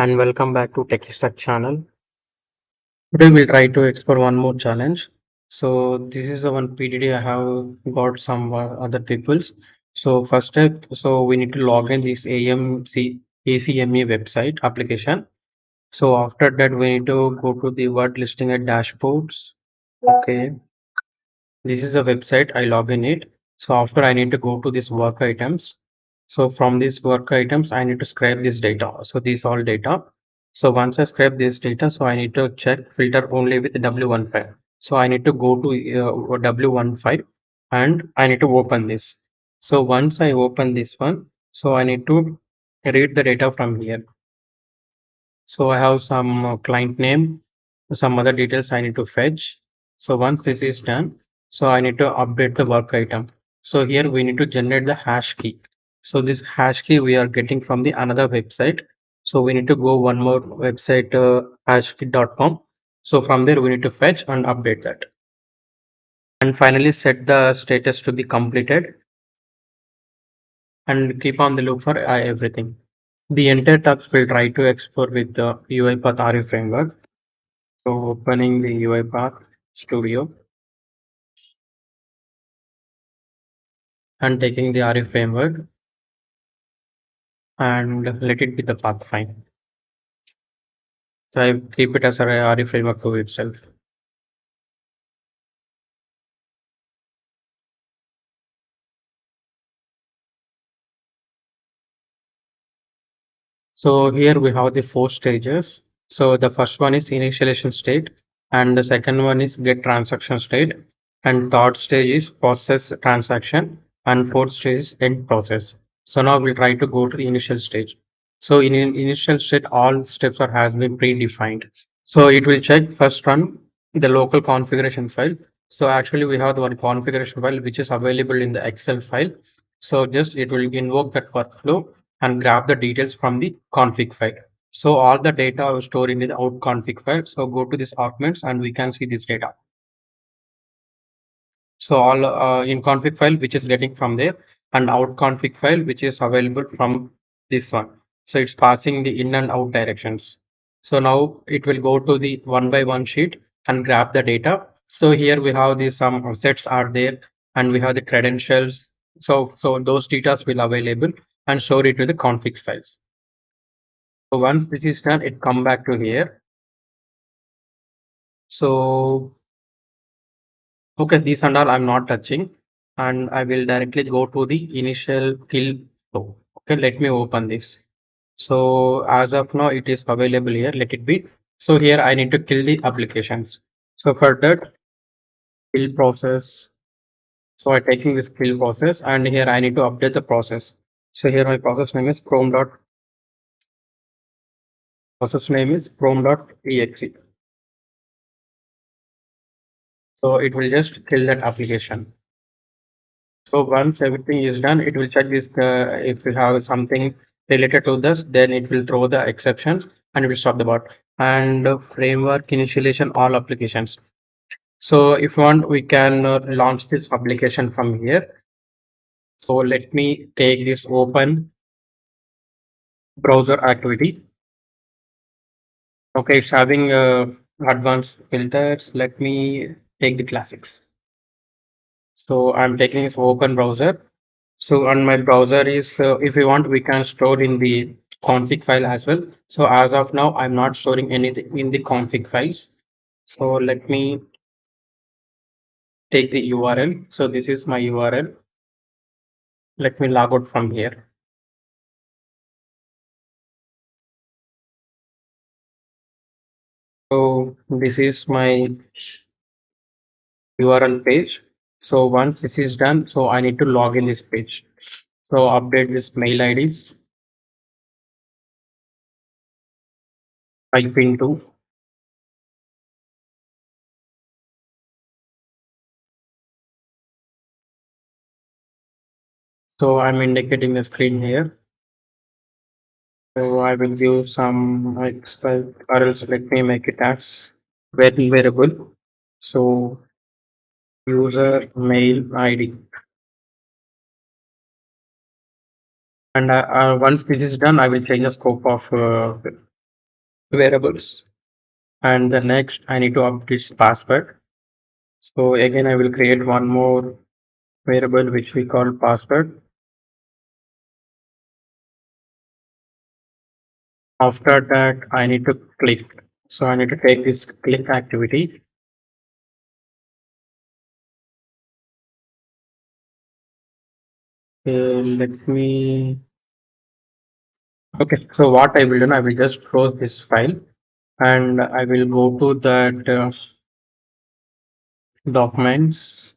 and welcome back to techystack channel. Today we'll try to explore one more challenge. So this is the one PDD I have got some other people's. So first step, so we need to log in this ACME website application. So after that we need to go to the word listing at dashboards. Okay, this is a website I log in it. So after I need to go to this work items. So from these work items, I need to scrape this data. So these all data. So once I scrape this data, so I need to check filter only with W1 file. So I need to go to W1 file and I need to open this. So once I open this one, so I need to read the data from here. So I have some client name, some other details I need to fetch. So once this is done, so I need to update the work item. So here we need to generate the hash key. So this hash key we are getting from the another website. So we need to go one more website, hashkey.com. So from there we need to fetch and update that. And finally set the status to be completed and keep on the look for everything. The entire task will try to explore with the Uipath RE framework. So opening the Uipath Studio and taking the RE framework and let it be the path fine. So I keep it as a RE framework to itself. So here we have the four stages. So the first one is initialization state, and the second one is get transaction state, and third stage is process transaction, and fourth stage is end process. So now we'll try to go to the initial stage. So in initial state, all steps are has been predefined. So it will check first run the local configuration file. So actually we have the one configuration file which is available in the Excel file. So just it will invoke that workflow and grab the details from the config file. So all the data are stored in the out config file. So go to this arguments and we can see this data. So all in config file which is getting from there and out config file which is available from this one. So it's passing the in and out directions. So now it will go to the one by one sheet and grab the data. So here we have the some sets are there and we have the credentials. So those data will available and store it to the config files. So once this is done, it come back to here. So okay, these and all I'm not touching, and I will directly go to the initial kill flow. Okay, let me open this. So as of now, it is available here. Let it be. So here I need to kill the applications. So for that, kill process. So I'm taking this kill process, and here I need to update the process. So here my process name is chrome.exe. So it will just kill that application. So once everything is done, it will check this if we have something related to this, then it will throw the exceptions and it will stop the bot. And framework initialization all applications. So if you want, we can launch this application from here. So let me take this open browser activity. Okay, it's having advanced filters. Let me take the classics. So I'm taking this open browser. So on my browser is, if you want, we can store in the config file as well. So as of now, I'm not storing anything in the config files. So let me take the URL. So this is my URL. Let me log out from here. So this is my URL page. So once this is done, so I need to log in this page. So update this mail IDs, type into. So I'm indicating the screen here. So I will give some or else let me make it as variable. So user mail ID. And once this is done, I will change the scope of variables. And the next I need to update this password. So again, I will create one more variable which we call password. After that, I need to click. So I need to take this click activity. Let me. Okay. So what I will do, I will just close this file and I will go to that documents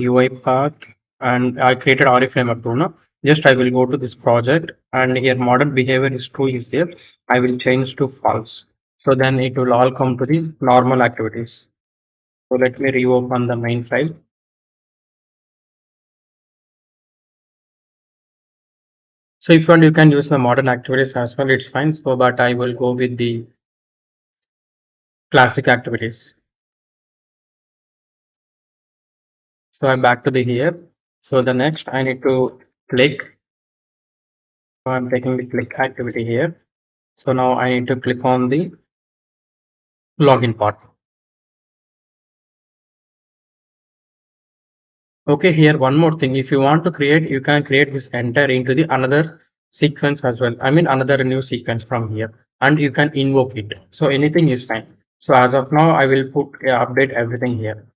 Uipath and I created RE framework too. No? Just I will go to this project and here modern behavior is true is there. I will change to false. So then it will all come to the normal activities. So let me reopen the main file. So if you want, you can use the modern activities as well. It's fine. So, but I will go with the classic activities. So I'm back to the here. So the next I need to click. So I'm taking the click activity here. So now I need to click on the login part. Okay, here one more thing. If you want to create, you can create this enter into the another sequence as well. I mean another new sequence from here, and you can invoke it. So anything is fine. So as of now, I will put update everything here.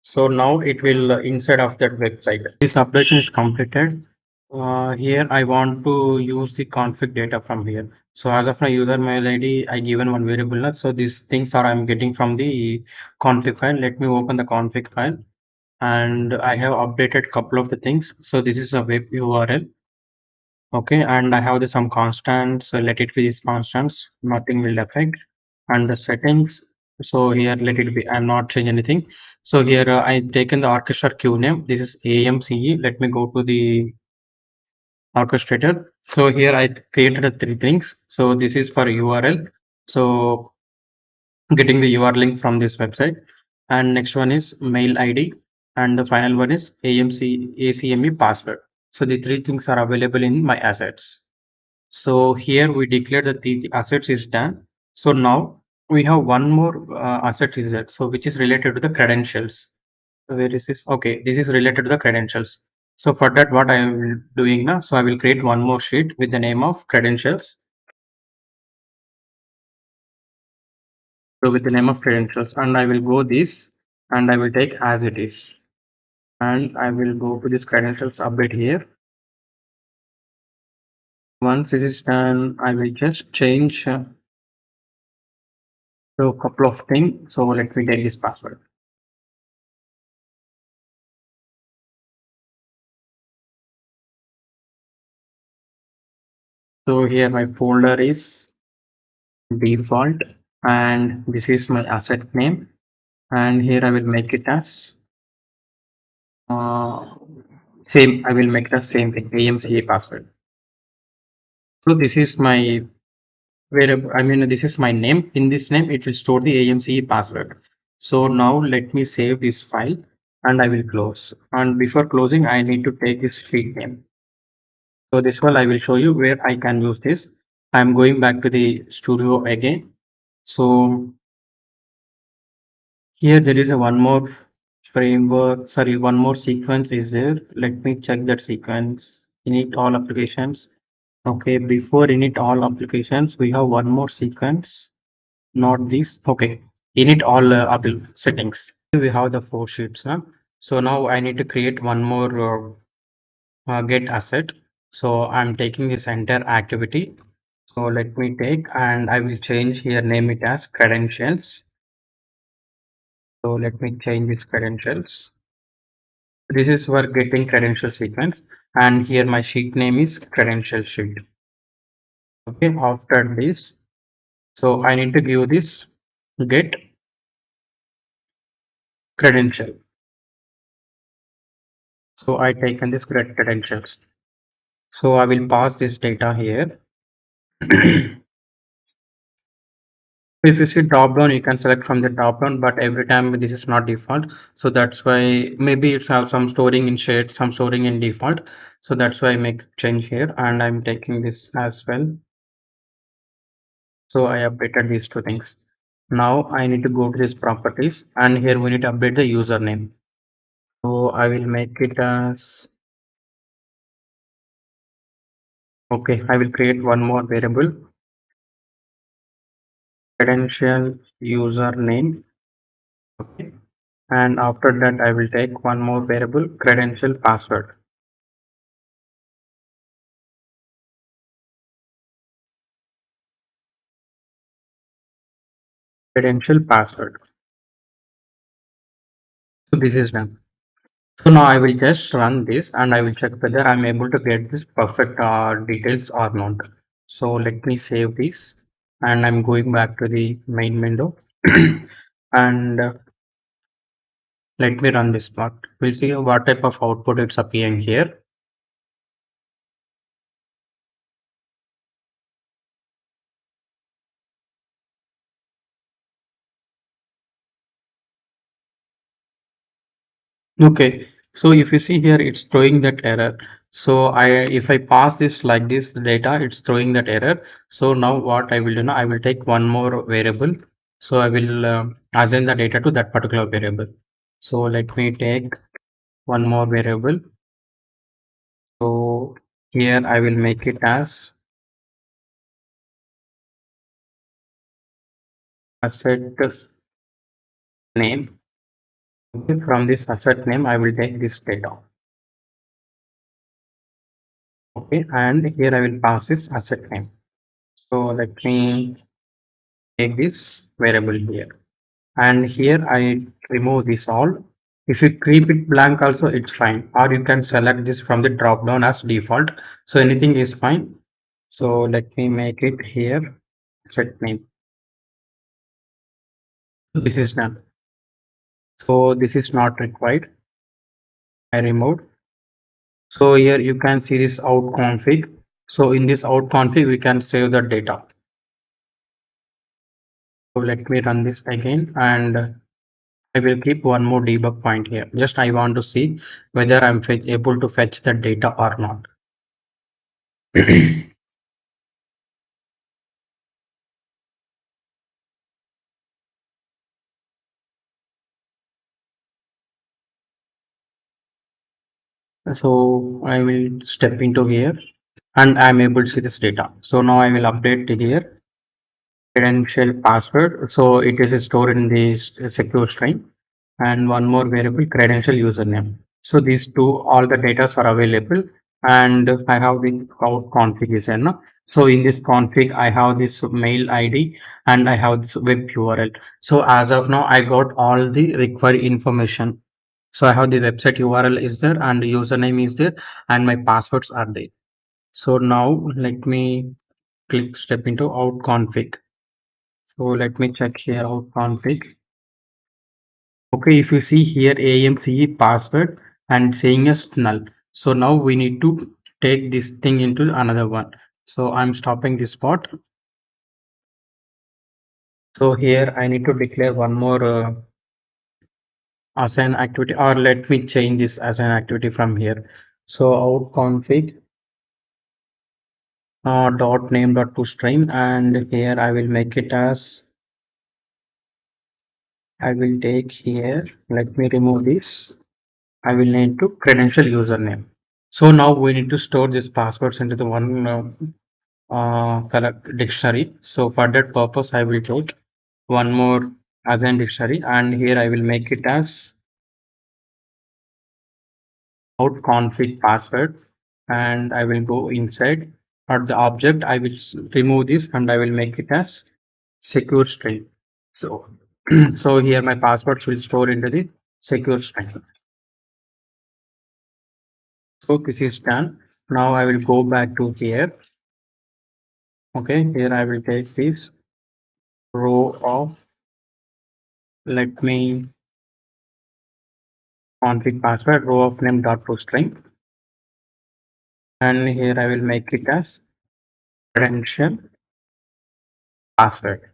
So now it will inside of that website. This updation is completed. Here I want to use the config data from here. So as of now, user mail ID, I given one variable. So these things are I'm getting from the config file. Let me open the config file and I have updated couple of the things. So this is a web URL. Okay, and I have the some constants. So let it be these constants. Nothing will affect. And the settings. So here let it be. I'm not changing anything. So here I taken the orchestra queue name. This is AMCE. Let me go to the orchestrator. So here I created three things. So this is for URL. So getting the URL link from this website. And next one is mail ID. And the final one is ACME password. So the three things are available in my assets. So here we declare that the assets is done. So now we have one more asset is that so which is related to the credentials. So where is this? Okay, this is related to the credentials. So for that, what I am doing now, so I will create one more sheet with the name of credentials. So with the name of credentials, and I will go this, and I will take as it is, and I will go to this credentials update here. Once this is done, I will just change to a couple of things. So let me take this password. So here my folder is default, and this is my asset name, and here I will make it as uh, same. I will make the same thing AMCA password. So this is my variable. I mean this is my name. In this name, it will store the AMCA password. So now let me save this file, and I will close. And before closing, I need to take this sheet name. So this one I will show you where I can use this. I'm going back to the studio again. So here there is a one more framework, sorry, one more sequence is there. Let me check that sequence. Init all applications. Okay, before init all applications, we have one more sequence, not this. Okay, init all settings. We have the four sheets. Huh? So now I need to create one more get asset. So I'm taking this entire activity. So let me take and I will change here, name it as credentials. So let me change its credentials. This is for getting credential sequence, and here my sheet name is credential sheet. Okay, after this, so I need to give this get credential. So I taken this get credentials. So I will pass this data here. If you see drop down, you can select from the drop down, but every time this is not default. So that's why maybe it's have some storing in shared, some storing in default. So that's why I make change here, and I'm taking this as well. So I updated these two things. Now I need to go to these properties and here we need to update the username. So I will make it as, okay, I will create one more variable, credential username. Okay. And after that, I will take one more variable, credential password. Credential password. So this is done. So now I will just run this and I will check whether I'm able to get this perfect details or not. So let me save this and I'm going back to the main window and let me run this part. We'll see what type of output it's appearing here. Okay, so if you see here, it's throwing that error. So if I pass this like this data, it's throwing that error. So now what I will do now, I will take one more variable. So I will assign the data to that particular variable. So let me take one more variable. So here I will make it as asset name. Okay, from this asset name, I will take this data. Okay, and here I will pass this asset name. So let me take this variable here. And here I remove this all. If you keep it blank also it's fine, or you can select this from the drop down as default. So anything is fine. So let me make it here set name. This is done. So this is not required. I removed. So here you can see this out config. So in this out config we can save the data. So let me run this again and I will keep one more debug point here. Just I want to see whether I'm able to fetch the data or not. So I will step into here and I'm able to see this data. So now I will update to here credential password. So it is stored in the secure string and one more variable credential username. So these two, all the data are available and I have the out configuration. So in this config, I have this mail ID and I have this web URL. So as of now, I got all the required information. So I have the website URL is there and the username is there and my passwords are there. So now let me click step into out config. So let me check here out config. Okay, if you see here AMCE password and saying as null. So now we need to take this thing into another one. So I'm stopping this part. So here I need to declare one more assign activity or let me change this as an activity from here. So out config dot name dot toString and here I will make it as I will take here. Let me remove this. I will need to credential username. So now we need to store these passwords into the one correct dictionary. So for that purpose, I will take one more as an dictionary, and here I will make it as out config password, and I will go inside at the object. I will remove this, and I will make it as secure string. So so here my passwords will store into the secure string. So this is done. Now I will go back to here. Okay, here I will take this row of, let me config password row of name dot toString, and here I will make it as credential password.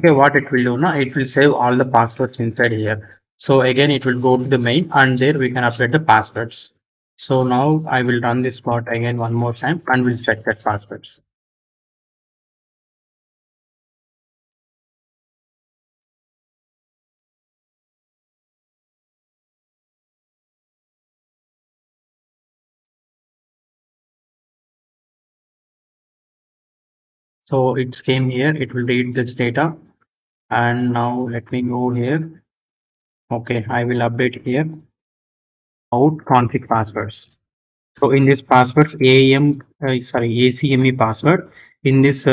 Okay, what it will do now, it will save all the passwords inside here. So again, it will go to the main and there we can update the passwords. So now I will run this part again one more time and we'll check that passwords. So it came here, it will read this data. And now let me go here. Okay, I will update here out config passwords. So in this passwords, ACME password, in this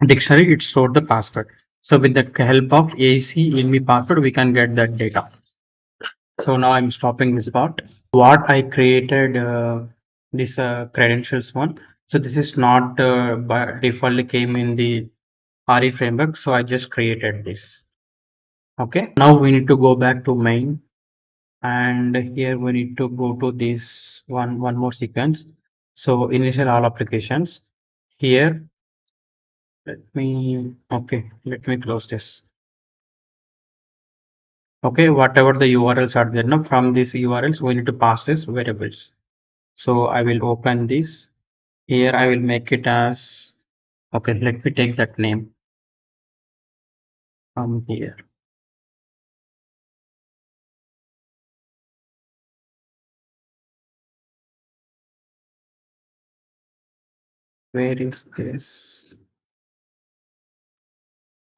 dictionary, it stored the password. So with the help of ACME password, we can get that data. So now I'm stopping this part. What I created this credentials one. So this is not by default came in the RE framework. So I just created this. Okay. Now we need to go back to main, and here we need to go to this one more sequence. So initial all applications. Here, let me close this. Okay, whatever the URLs are there now, from these URLs we need to pass this variables. So I will open this. Here I will make it as, okay, let me take that name from here. Where is this?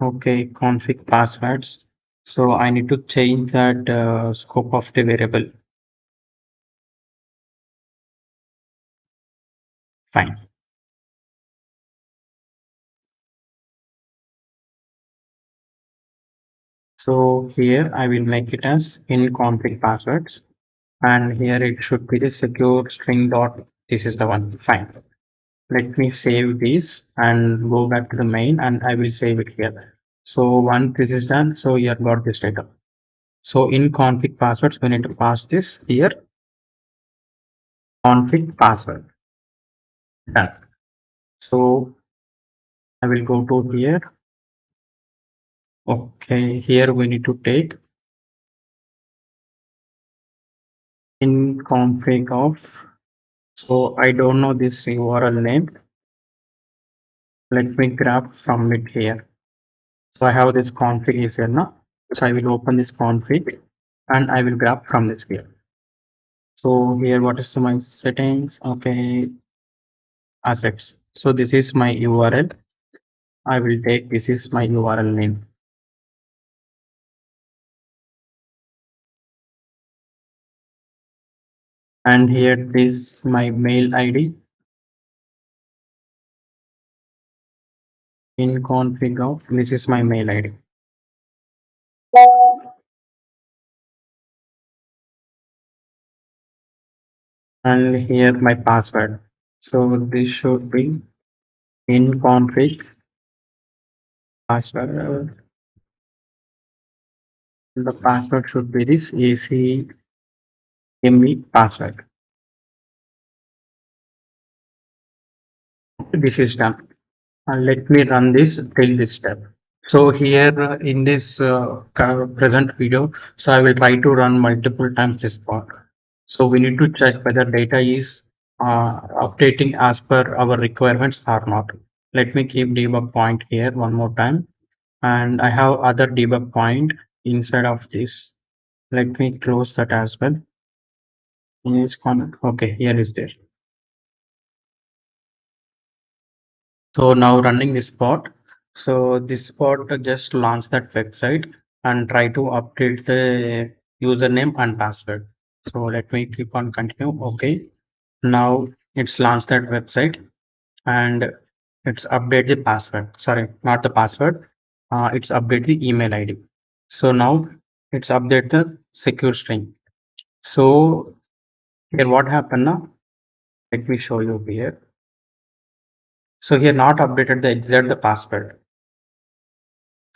Okay, config passwords. So I need to change that scope of the variable. Fine. So here I will make it as in config passwords, and here it should be the secure string dot. This is the one. Fine. Let me save this and go back to the main, and I will save it here. So once this is done, so you have got this data. So in config passwords, we need to pass this here, config password. Done. So I will go to here. Okay, here we need to take in config of. So I don't know this URL name. Let me grab from it here. So I have this config is here now. So I will open this config and I will grab from this here. So here, what is my settings? Okay, assets. So this is my URL. I will take this is my URL name. And here this my mail ID in config of this is my mail ID. And here my password. So this should be in config password. The password should be this ACME password. This is done. And let me run this till this step. So here in this present video, so I will try to run multiple times this part. So we need to check whether data is updating as per our requirements or not. Let me keep debug point here one more time. And I have other debug point inside of this. Let me close that as well. Okay, here is there. So now running this bot. So this bot just launch that website and try to update the username and password. So let me keep on continue. Okay. Now it's launched that website and it's update the password. Sorry, not the password. It's update the email ID. So now it's update the secure string. So here what happened now? Let me show you here. So here not updated the exact the password.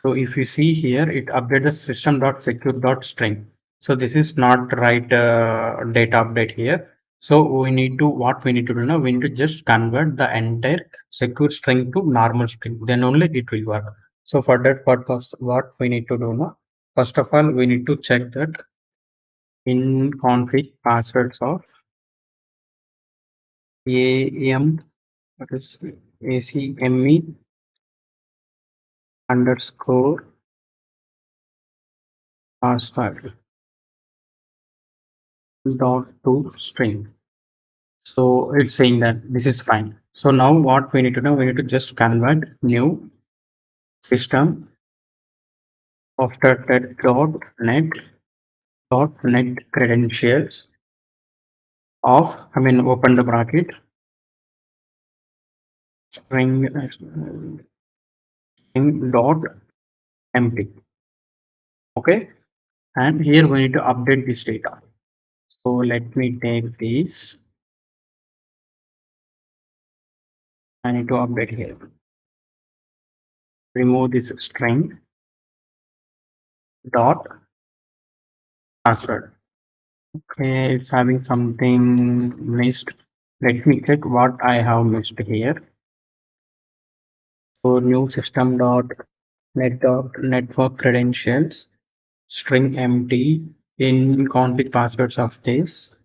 So if you see here, it updated system.secure.string. So this is not right data update here. So we need to, what we need to do now, we need to just convert the entire secure string to normal string. Then only it will work. So for that purpose, what we need to do now, first of all, we need to check that in config passwords of AM, that is ACME underscore password dot to string. So it's saying that this is fine. So now what we need to do, we need to just convert new system after that dot net credentials of, I mean, open the bracket, string dot empty. Okay. And here we need to update this data. So let me take this. I need to update here. Remove this string dot password. Okay, it's having something missed. Let me check what I have missed here. So new system dot network credentials string empty in config passwords of this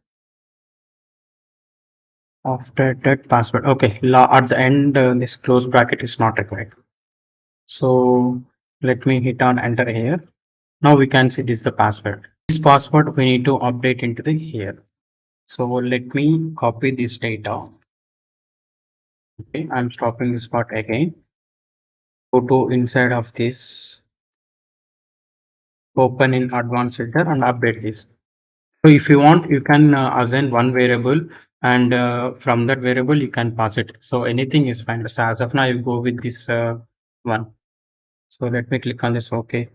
after that password. Okay, at the end this close bracket is not required. So let me hit on enter here. Now we can see this is the password. This password we need to update into the here. So let me copy this data. Okay, I'm stopping this part again. Go to inside of this, open in advanced filter and update this. So if you want, you can assign one variable and from that variable you can pass it. So anything is fine. So as of now, you go with this one. So let me click on this. Okay.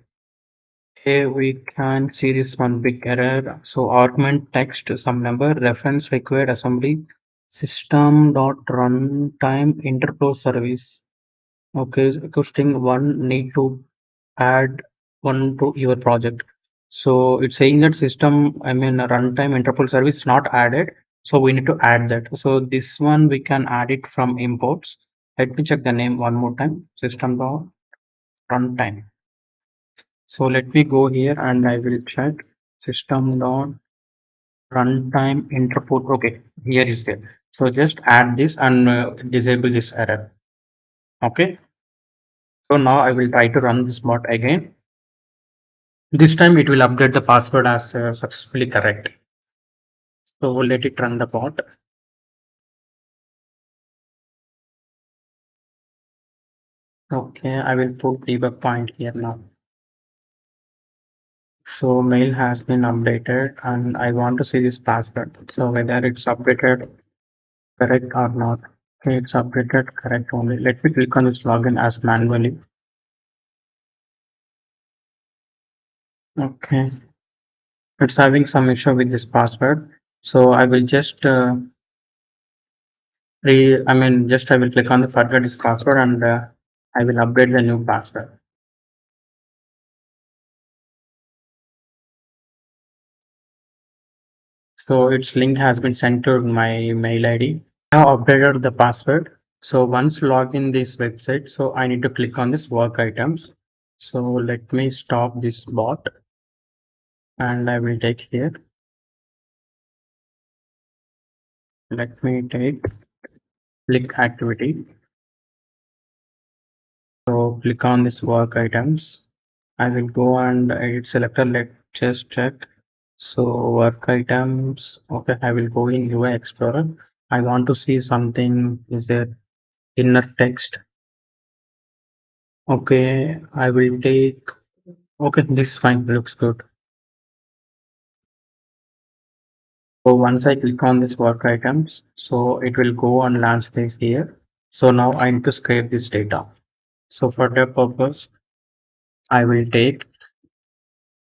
Here we can see this one big error. So augment text some number reference required assembly system dot runtime interpose service. Okay, so string one need to add one to your project. So it's saying that system, I mean, runtime interpol service not added. So we need to add that. So this one we can add it from imports. Let me check the name one more time. System dot runtime. So let me go here and I will check system dot runtime interpol. Okay, here is there. So just add this and disable this error. Okay. So now I will try to run this bot again. This time it will update the password as successfully correct. So we'll let it run the bot. Okay, I will put debug point here now. So mail has been updated and I want to see this password. So whether it's updated correct or not. Okay, it's updated correct only. Let me click on this login as manually. Okay, it's having some issue with this password. So I will just I will click on the forget this password and I will update the new password. So its link has been sent to my mail ID. I have updated the password. So once log in this website, so I need to click on this work items. So let me stop this bot and I will take here. Let me take click activity. So click on this work items. I will go and edit selector. Let's just check. So work items. Okay, I will go in UI Explorer. I want to see something. Is there inner text? Okay, I will take. Okay, this fine looks good. So once I click on this work items, so it will go and launch this here. So now I need to scrape this data. So for that purpose, I will take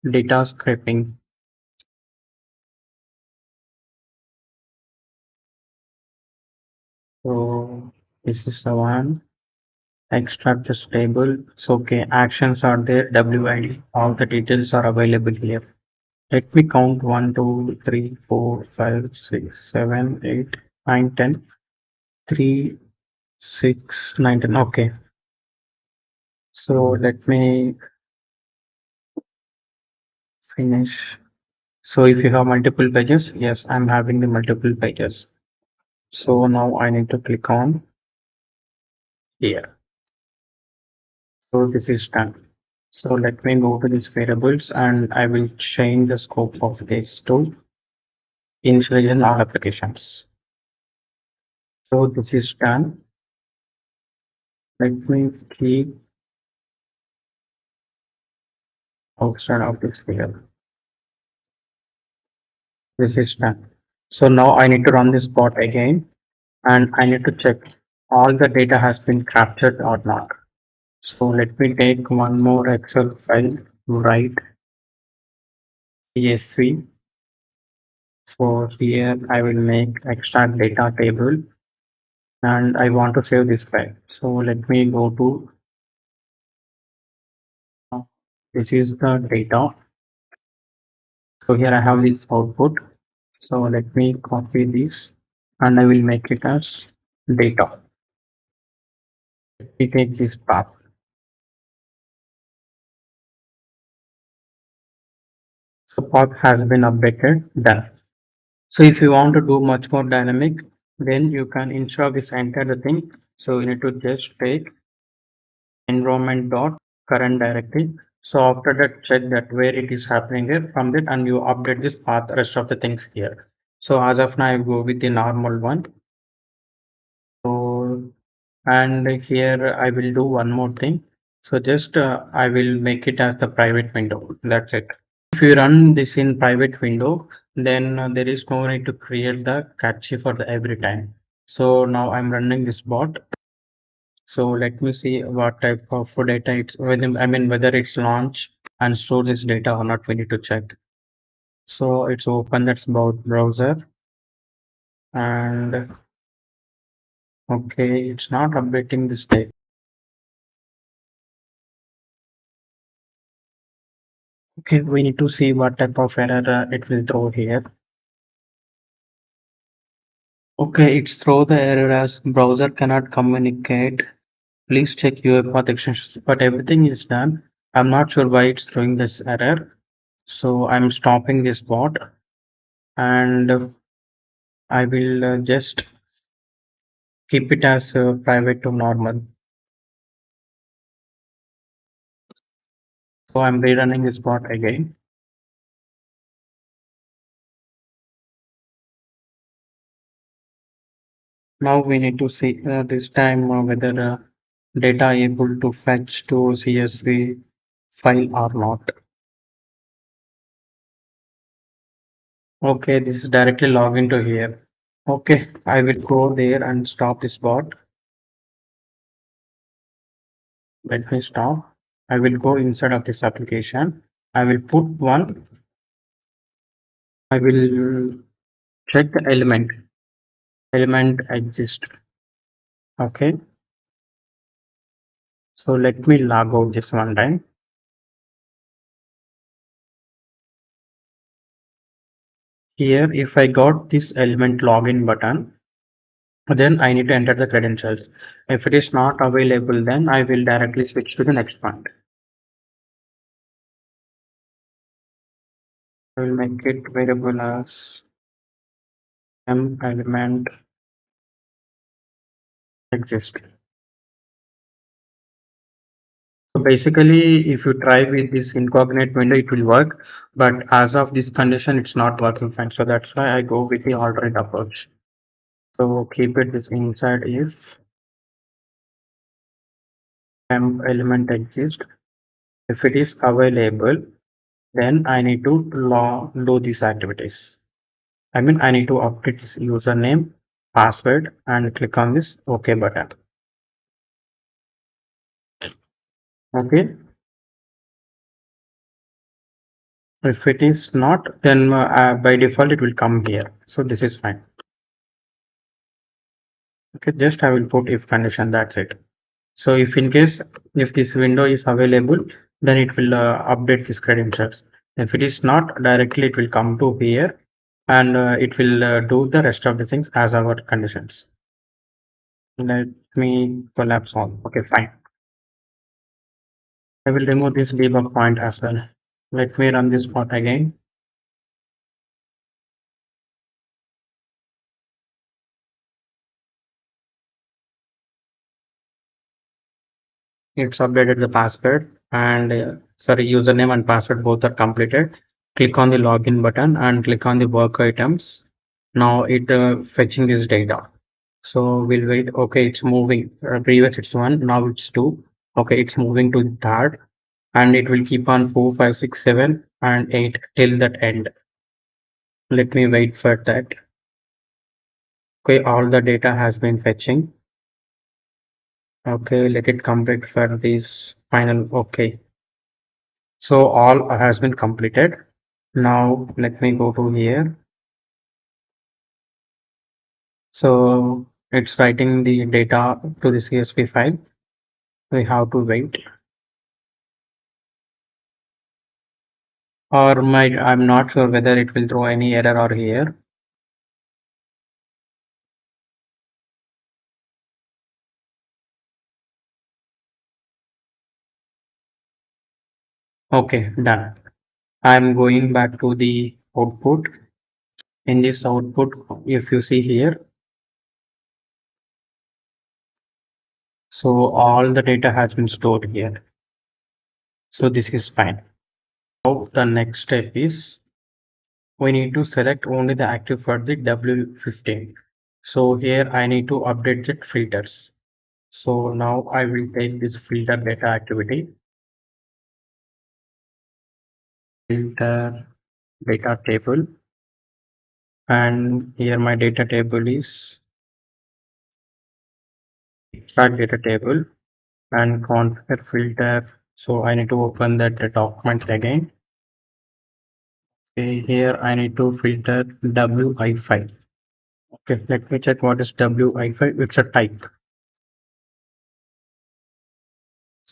data scraping. So this is the one. Extract this table. So okay, actions are there, WID, all the details are available here. Let me count 1, 2, 3, 4, 5, 6, 7, 8, 9, 10. 3, 6, 9, 10. Okay. So let me finish. So if you have multiple pages, yes, I'm having the multiple pages. So now I need to click on here. So this is done. So let me go to these variables and I will change the scope of this to initialization all applications. So this is done. Let me keep outside of this here. This is done. So now I need to run this bot again and I need to check all the data has been captured or not. So let me take one more Excel file, write CSV. So here I will make extract data table and I want to save this file. So let me go to this is the data. So here I have this output. So let me copy this and I will make it as data. Let me take this path. So path has been updated, done. So if you want to do much more dynamic, then you can instead of this entire thing. So you need to just take environment dot current directory. So after that, check that where it is happening there from that, and you update this path rest of the things here. So as of now, I go with the normal one. So and here I will do one more thing. So just I will make it as the private window. That's it. If you run this in private window, then there is no need to create the cache for the every time. So now I'm running this bot. So let me see what type of data it's whether I mean whether it's launch and store this data or not. We need to check. So it's open that's about browser and okay, it's not updating this data. Okay, we need to see what type of error it will throw here. Okay, it's throw the error as browser cannot communicate. Please check your path extensions. But everything is done. I'm not sure why it's throwing this error. So I'm stopping this bot and I will just keep it as private to normal. So I'm rerunning this bot again. Now we need to see this time whether data able to fetch to CSV file or not. Okay, this is directly log into here. Okay, I will go there and stop this bot. Let me stop. I will go inside of this application. I will put one. I will check the element. Element exist. Okay. So let me log out just one time. Here, if I got this element login button, then I need to enter the credentials. If it is not available, then I will directly switch to the next point. I will make it variable as m element exist. So basically, if you try with this incognito window, it will work. But as of this condition, it's not working fine. So that's why I go with the alternate approach. So keep it this inside if temp element exists. If it is available, then I need to do these activities. I mean, I need to update this username, password, and click on this OK button. Okay. If it is not, then by default it will come here. So this is fine. Okay, just I will put if condition. That's it. So if in case if this window is available, then it will update these credentials. If it is not, directly it will come to here and it will do the rest of the things as our conditions. Let me collapse all. Okay, fine. I will remove this debug point as well. Let me run this part again. It's updated the password and sorry, username and password both are completed. Click on the login button and click on the work items. Now it fetching this data. So we'll wait. Okay, it's moving. Previous it's one, now it's two. Okay, it's moving to the third, and it will keep on four, five, six, seven, and eight till that end. Let me wait for that. Okay, all the data has been fetching. Okay, let it complete for this final. Okay, so all has been completed. Now let me go to here. So it's writing the data to the CSV file. We have to wait. Or I'm not sure whether it will throw any error or here. Okay, done. I'm going back to the output. In this output, if you see here, so all the data has been stored here. So this is fine. Now the next step is we need to select only the active for the W15. So here I need to update the filters. So now I will take this filter data activity, filter data table, and here my data table is start data table and configure filter. So I need to open that document again. Okay, here I need to filter WI file. Okay, let me check what is WI file. It's a type.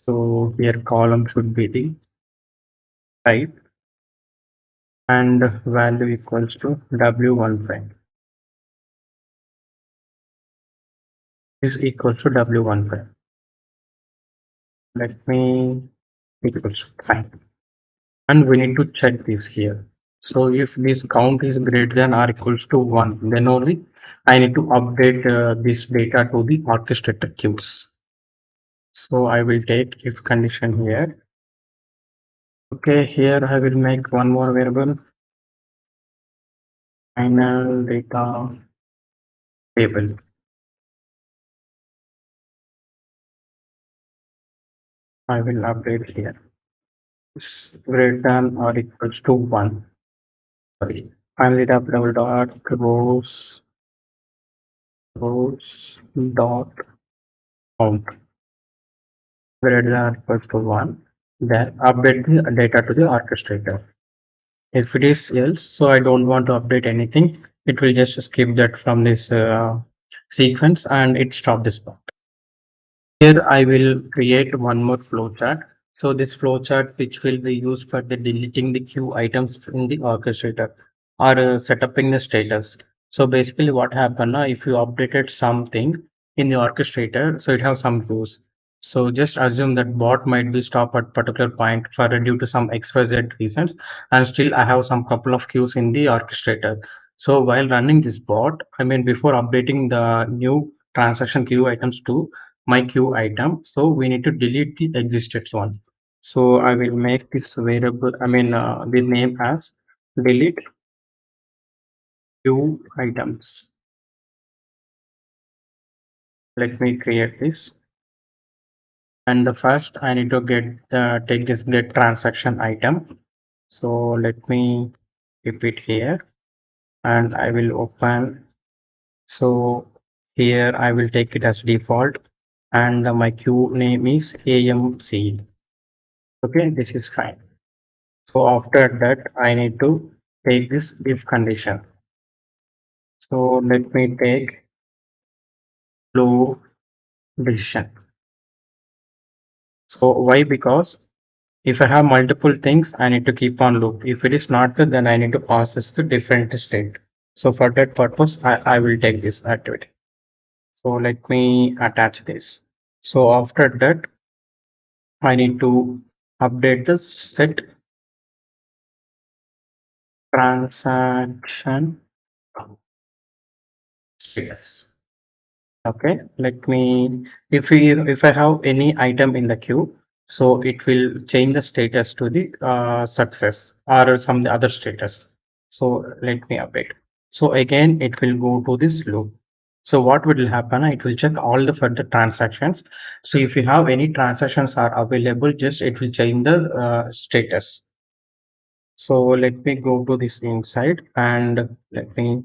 So here column should be the type and value equals to W15 is equals to W15. Let me equals fine. And we need to check this here. So if this count is greater than or equals to 1, then only I need to update this data to the orchestrator queues. So I will take if condition here. Okay, here I will make one more variable, final data table. I will update here. Is greater than or equals to 1. Sorry. Final data level dot rows dot count greater than or equals to 1. Then update the data to the orchestrator. If it is else, so I don't want to update anything. It will just skip that from this sequence and it stop this part. Here I will create one more flowchart. So this flowchart which will be used for the deleting the queue items in the orchestrator or setting the status. So basically what happened now if you updated something in the orchestrator, so it has some queues. So just assume that bot might be stopped at particular point for due to some XYZ reasons, and still I have some couple of queues in the orchestrator. So while running this bot, I mean before updating the new transaction queue items to my queue item, so we need to delete the existed one. So I will make this variable, I mean the name as delete queue items. Let me create this. And the first I need to get take this get transaction item. So let me keep it here and I will open. So here I will take it as default and my queue name is AMC. Okay, this is fine. So after that, I need to take this if condition. So let me take flow decision. So why? Because if I have multiple things, I need to keep on loop. If it is not that, then I need to pass this to different state. So for that purpose, I will take this activity. So let me attach this. So after that, I need to update the set transaction status. Okay, let me, if I have any item in the queue, so it will change the status to the success or some other status. So let me update. So again, it will go to this loop. So what will happen? It will check all the further transactions. So if you have any transactions are available, just it will change the status. So let me go to this inside and let me.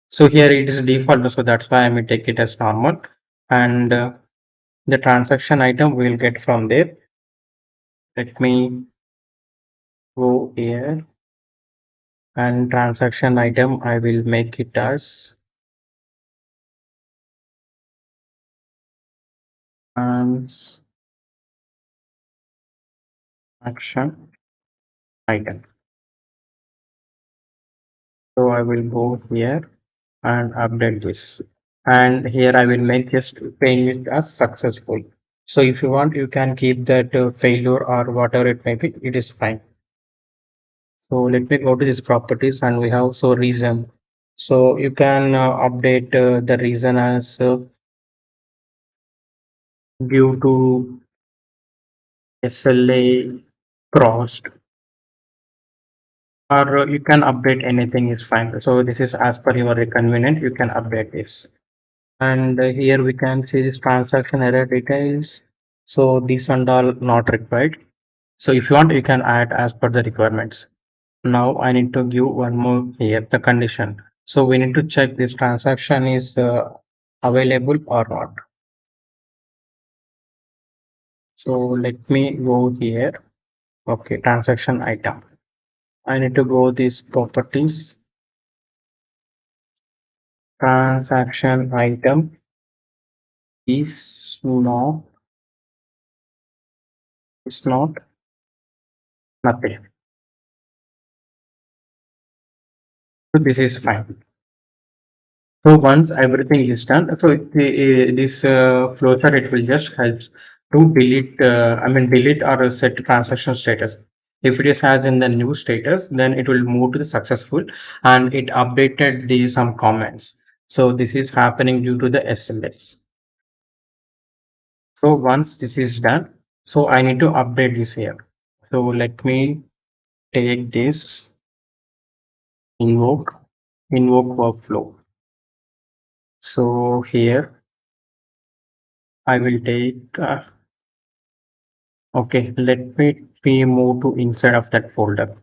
So here it is default, so that's why I may take it as normal. And the transaction item we will get from there. Let me go here and transaction item I will make it as transaction item. So I will go here and update this. And here I will make just change it as successful. So if you want, you can keep that failure or whatever it may be, it is fine. So let me go to these properties and we have so reason. So you can update the reason as due to SLA crossed, or you can update anything is fine. So this is as per your convenient, you can update this. And here we can see this transaction error details. So these and all not required. So if you want, you can add as per the requirements. Now I need to give one more here, the condition. So we need to check this transaction is available or not. So let me go here. Okay, transaction item. I need to go these properties. Transaction item is not nothing. So this is fine. So once everything is done, so this flowchart it will just helps to delete. Delete or set transaction status. If it is as in the new status, then it will move to the successful, and it updated the some comments. So this is happening due to the SLS. So once this is done, so I need to update this here. So let me take this invoke invoke workflow. So here I will take. Okay, let me move to inside of that folder.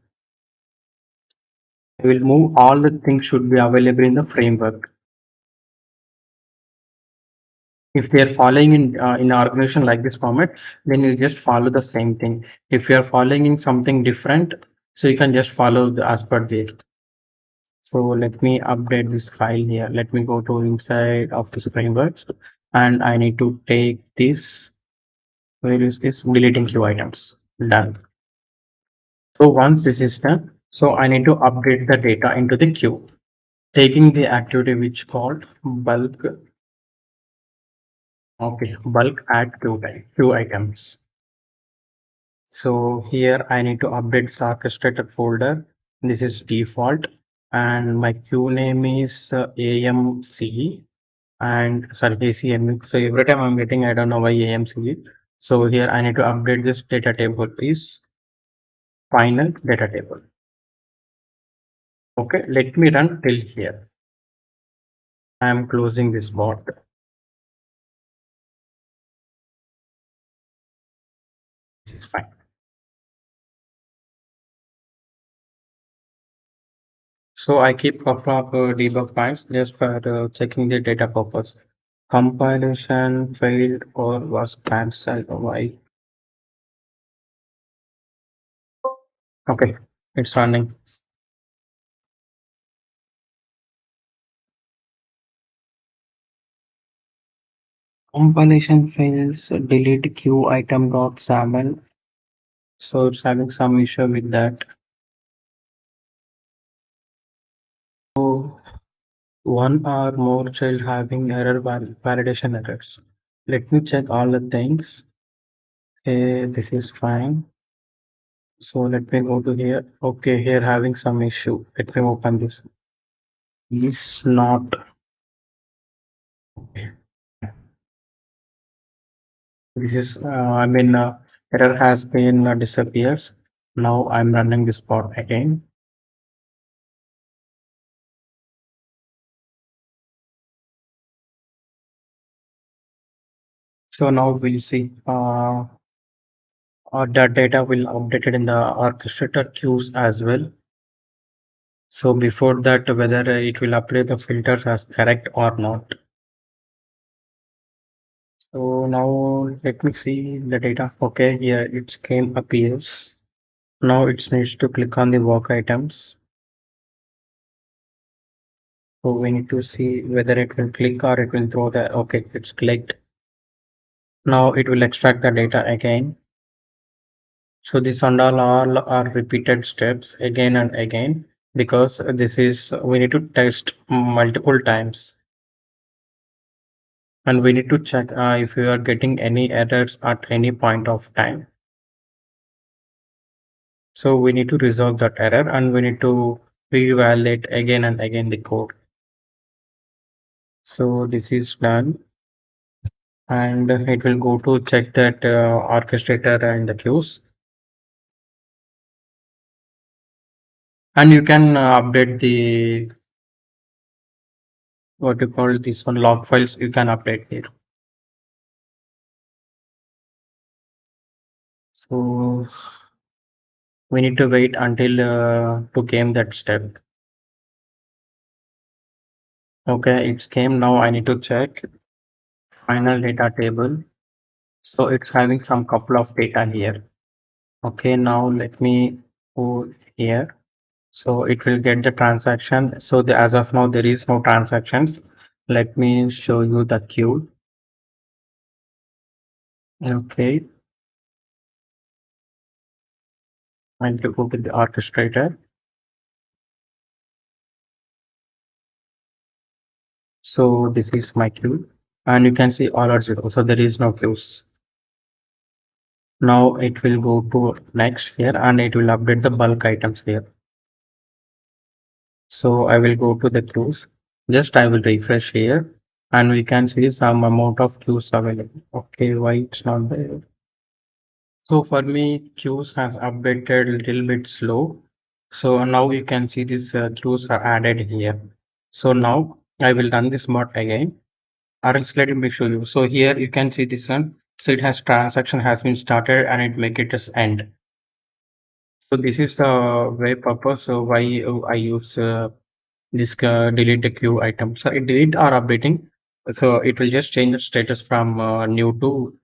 I will move all the things should be available in the framework. If they are following in an organization like this format, then you just follow the same thing. If you are following in something different, so you can just follow the as per the. So let me update this file here. Let me go to inside of this frameworks, and I need to take this. Where is this? Deleting queue items. Done. So once this is done, so I need to update the data into the queue. Taking the activity which called bulk add queue items. So here I need to update this orchestrator folder. This is default, and my queue name is AMC and sorry ACM. So every time I'm getting, I don't know why AMC. So here I need to update this data table is final data table. Okay, let me run till here. I am closing this bot. This is fine. So I keep couple of debug points just for checking the data purpose. Compilation failed or was cancelled. Why? Okay, it's running. Compilation fails. Delete queue item dot XAML. So it's having some issue with that. So one or more child having error validation errors. Let me check all the things. Okay, this is fine. So let me go to here. Okay, here having some issue. Let me open this. Is not okay. This is error has been disappears. Now I'm running this bot again. So now we'll see the data will updated in the orchestrator queues as well. So before that, whether it will apply the filters as correct or not. So now let me see the data. Okay, here it came appears. Now it needs to click on the work items. So we need to see whether it will click or it will throw the, okay, it's clicked. Now it will extract the data again. So this and all are repeated steps again and again because this is, we need to test multiple times and we need to check if we are getting any errors at any point of time. So we need to resolve that error and we need to revalidate again and again the code. So this is done and it will go to check that orchestrator and the queues. And you can update the what you call this one log files you can update here. So we need to wait until to came that step. Okay, it's came now. I need to check final data table. So it's having some couple of data here. Okay, now let me go here. So it will get the transaction. So as of now, there is no transactions. Let me show you the queue. Okay, I need to go to the orchestrator. So this is my queue. And you can see all are zero. So there is no queues. Now it will go to next here and it will update the bulk items here. So I will go to the queues. Just I will refresh here and we can see some amount of queues available. Okay, why it's not there? So for me, queues has updated a little bit slow. So now you can see these queues are added here. So now I will run this mod again. Or else let me show you. So here you can see this one. So it has transaction has been started and it make it as end. So this is the way purpose. So why I use this delete the queue item. So it delete or updating. So it will just change the status from new to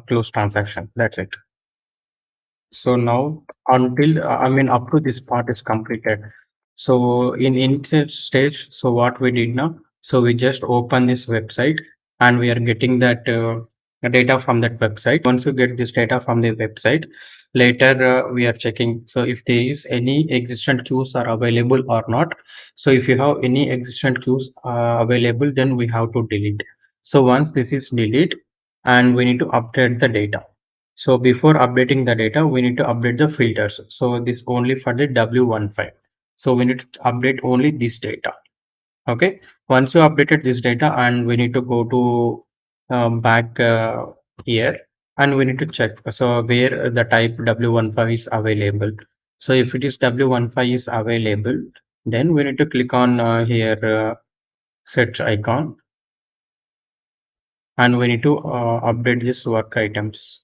close transaction. That's it. So now until I mean up to this part is completed. So in initial stage, so what we did now, so we just open this website and we are getting that data from that website. Once we get this data from the website, later we are checking. So if there is any existent queues are available or not. So if you have any existent queues available, then we have to delete. So once this is delete and we need to update the data. So before updating the data, we need to update the filters. So this only for the W15. So we need to update only this data. Okay. Once you updated this data and we need to go to back here and we need to check. So where the type W15 is available. So if it is W15 is available, then we need to click on here search icon and we need to update this work items.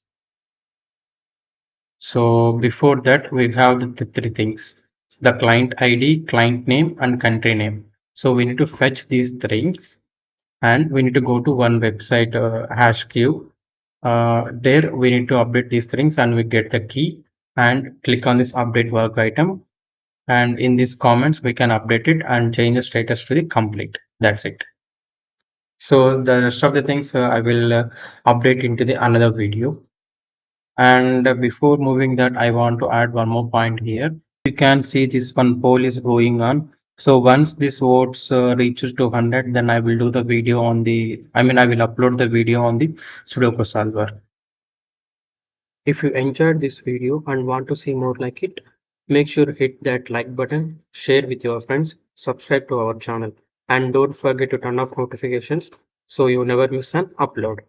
So before that, we have the three things, the client ID, client name, and country name. So we need to fetch these things and we need to go to one website hash queue. There we need to update these things and we get the key and click on this update work item. And in these comments, we can update it and change the status to the complete. That's it. So the rest of the things I will update into the another video. And before moving that, I want to add one more point here. You can see this one poll is going on. So once this votes reaches to 100, then I will do the video on the, I mean, I will upload the video on the Sudoku solver. If you enjoyed this video and want to see more like it, make sure to hit that like button, share with your friends, subscribe to our channel, and don't forget to turn off notifications so you never miss an upload.